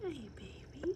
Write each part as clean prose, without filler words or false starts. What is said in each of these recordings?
Hey, baby.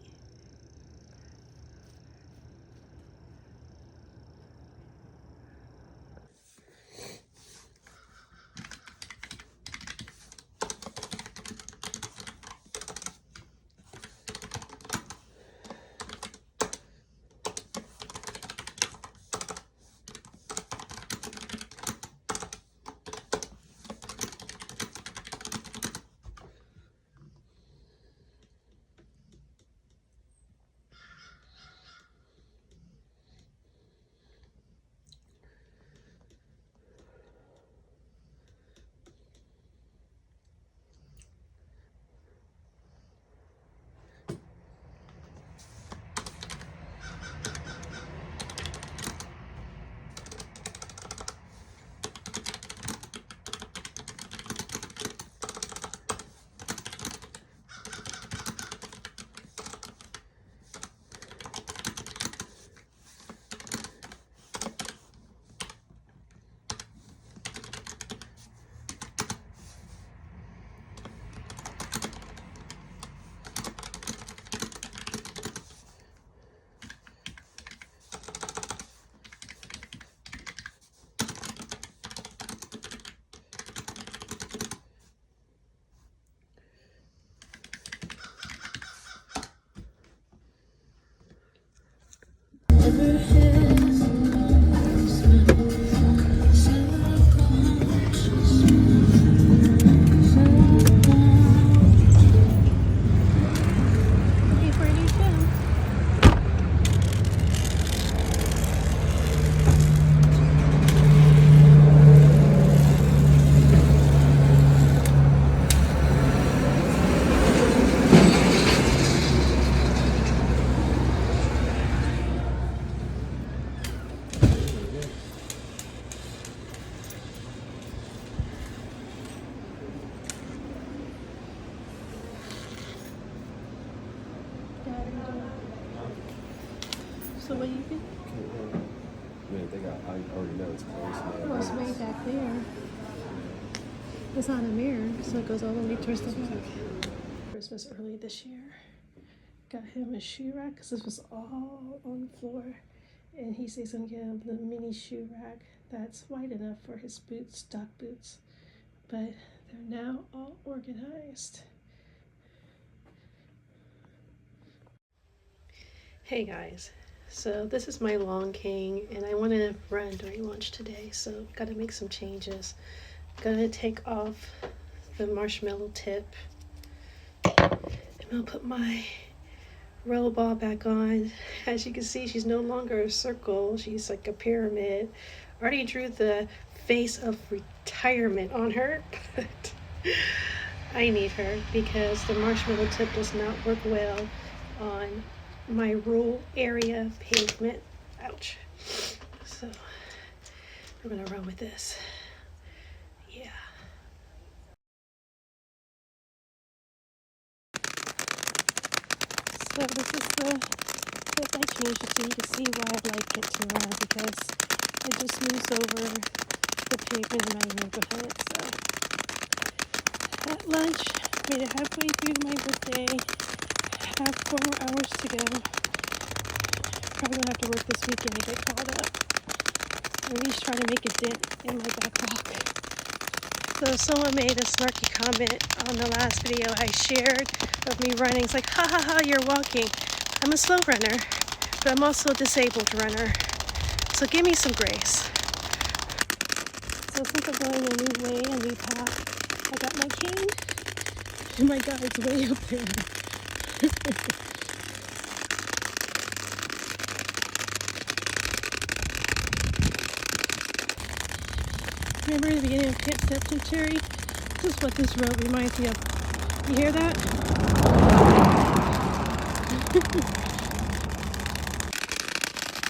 So what do you think? I mean, I already know it's close. Well, it's way back there. It's not a mirror, so it goes all the way towards the back. Christmas early this year. Got him a shoe rack because this was all on the floor. And he says he's going to get him the mini shoe rack that's wide enough for his boots, stock boots. But they're now all organized. Hey guys, so this is my long king and I want to run during lunch today, so got to make some changes. Gonna take off the marshmallow tip. I'm gonna put my roll ball back on. As you can see, she's no longer a circle, she's like a pyramid. Already drew the face of retirement on her, but I need her because the marshmallow tip does not work well on my rural area pavement. Ouch. So we're gonna run with this. Yeah. So this is the clip I changed it so you can see why I like it to run, because it just moves over the pavement in my neighborhood. So at lunch, made it halfway through my birthday, have 4 more hours to go. Probably gonna have to work this weekend to get caught up. At least try to make a dent in my backlog. So someone made a snarky comment on the last video I shared of me running. It's like, ha ha ha, you're walking. I'm a slow runner, but I'm also a disabled runner. So give me some grace. So since I'm going a new way, a new path, I got my cane. And my guide's way up there. Remember in the beginning of Camp September? This is what this road reminds me of. You hear that?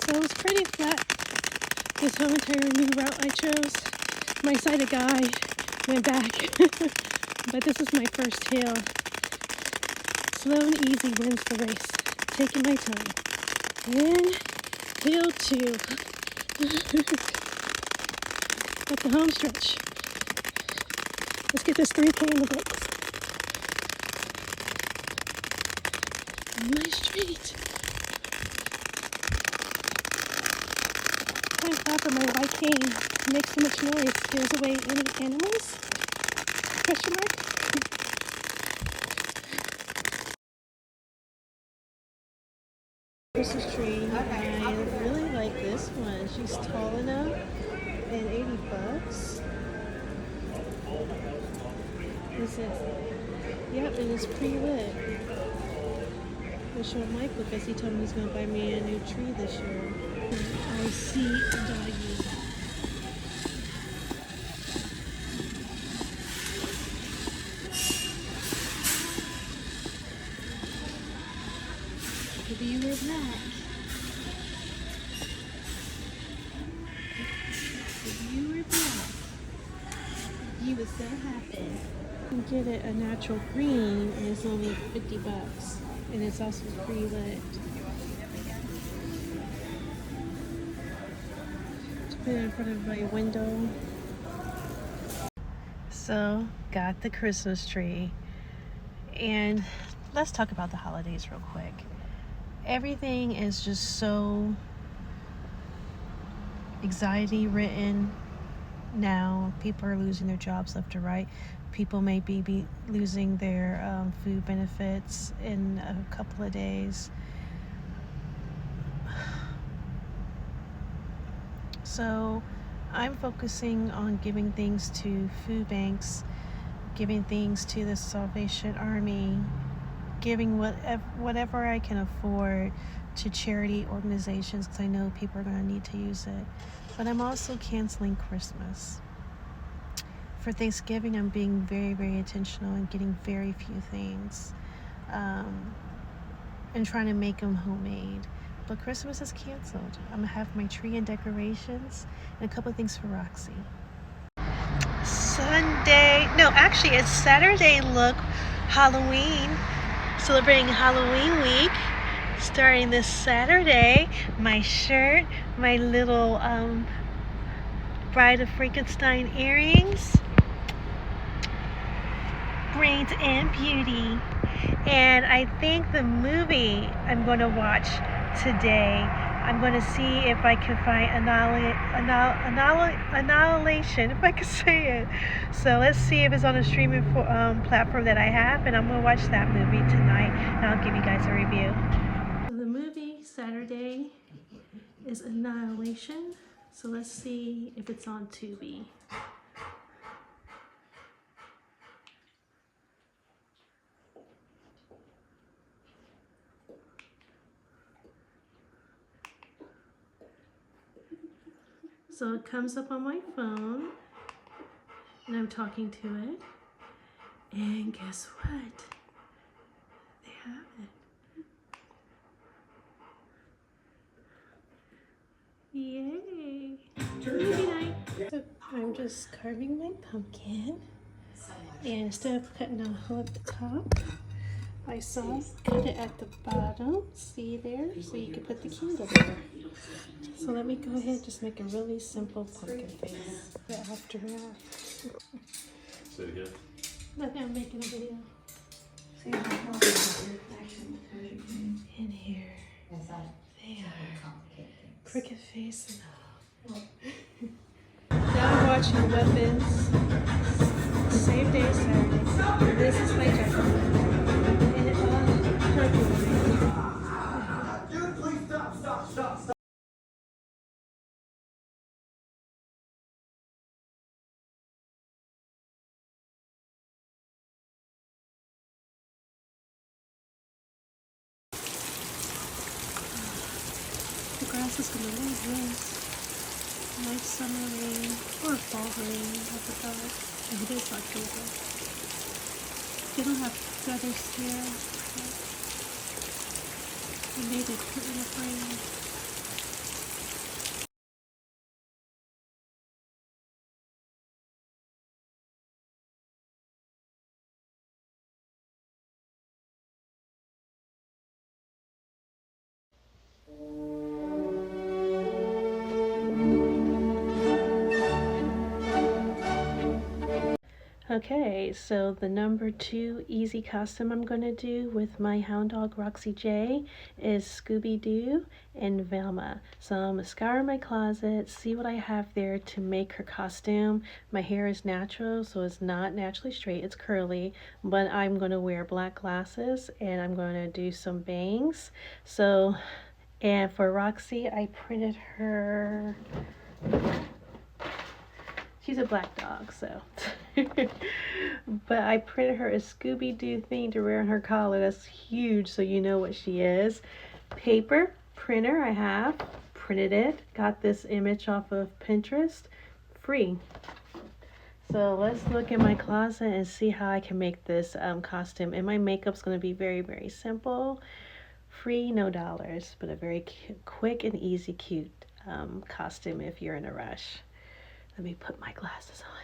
So it was pretty flat, this momentary new route I chose. My sighted guy went back, but this is my first hill. Slow and easy wins the race. Taking my time. And hill 2. At the home stretch. Let's get this 3K in the books. my street. Thank God for my white cane. It makes so much noise. Scares away any animals? Question mark? Christmas tree. I really like this one. She's tall enough and $80. Is it? Yep, and it's pre-lit. I showed Michael because he told me he's going to buy me a new tree this year. I see a doggy. Maybe you were black. If you were black, you would so happy. You can get it a natural green and it's only $50. And it's also pre-lit. To put it in front of my window. So, got the Christmas tree. And let's talk about the holidays real quick. Everything is just so anxiety ridden now. People are losing their jobs left to right. People may be losing their food benefits in a couple of days. So I'm focusing on giving things to food banks, giving things to the Salvation Army, giving whatever I can afford to charity organizations because I know people are going to need to use it. But I'm also canceling Christmas. For Thanksgiving, I'm being very, very intentional and getting very few things and trying to make them homemade. But Christmas is canceled. I'm going to have my tree and decorations and a couple of things for Roxy. It's Saturday look, Halloween. Celebrating Halloween week. Starting this Saturday. My shirt, my little Bride of Frankenstein earrings. Brains and beauty. And I think the movie I'm going to watch today, I'm going to see if I can find Annihilation, if I can say it. So let's see if it's on a streaming platform that I have, and I'm going to watch that movie tonight, and I'll give you guys a review. So the movie Saturday is Annihilation. So let's see if it's on Tubi. So it comes up on my phone, and I'm talking to it, and guess what? They have it. Yay! Movie night! So I'm just carving my pumpkin, and instead of cutting a hole at the top, I cut it at the bottom, see there, so you can put the candle there. So let me go ahead and just make a really simple pumpkin face. The aftermath. Say it again. Look, I'm making a video. In here, they are. Cricket face and all. Now I'm watching Weapons. Same day, Saturday. This is my jacket. And it's all purple. Dude, please stop. The grass is gonna lose this. Nice summer rain or fall rain, I forgot. It is October. They don't have feathers here. They made it put in a frame. Okay, so the number 2 easy costume I'm going to do with my hound dog Roxy J is Scooby-Doo and Velma. So I'm going to scour my closet, see what I have there to make her costume. My hair is natural, so it's not naturally straight, it's curly, but I'm going to wear black glasses and I'm going to do some bangs. So, and for Roxy, I printed her... She's a black dog, so. But I printed her a Scooby-Doo thing to wear on her collar. That's huge, so you know what she is. Paper, printer I have. Printed it. Got this image off of Pinterest. Free. So let's look in my closet and see how I can make this costume. And my makeup's going to be very, very simple. Free, no dollars, but a very quick and easy, cute costume if you're in a rush. Let me put my glasses on.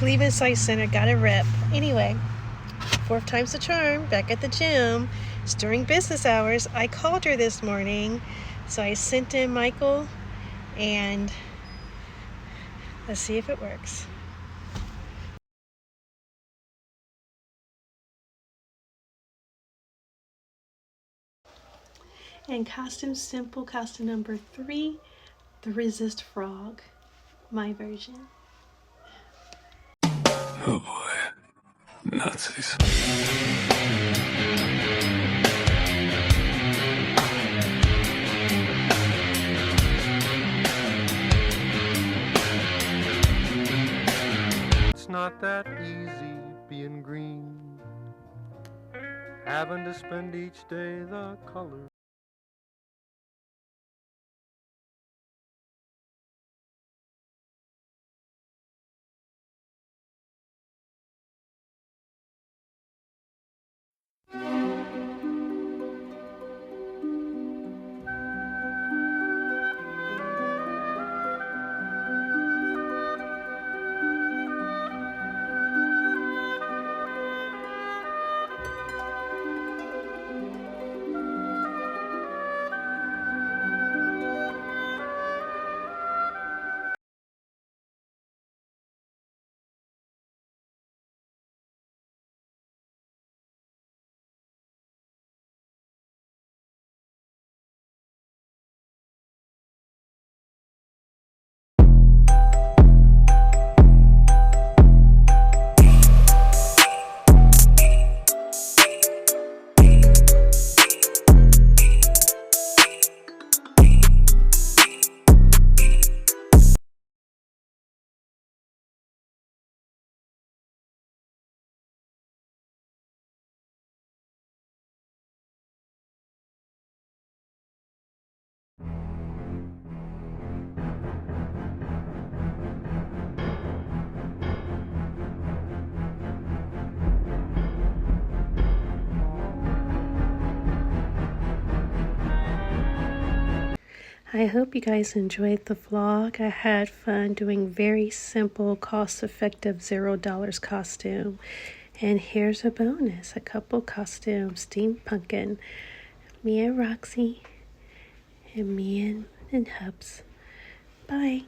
Cleveland Site Center got a rep. Anyway, 4th time's the charm, back at the gym. It's during business hours. I called her this morning, so I sent in Michael, and let's see if it works. And costume simple, costume number 3, the Resist Frog, my version. Oh boy, Nazis. It's not that easy being green, having to spend each day the color. I hope you guys enjoyed the vlog. I had fun doing very simple, cost-effective $0 costume. And here's a bonus, a couple costumes, steampunkin'. Me and Roxy, and me and Hubs. Bye.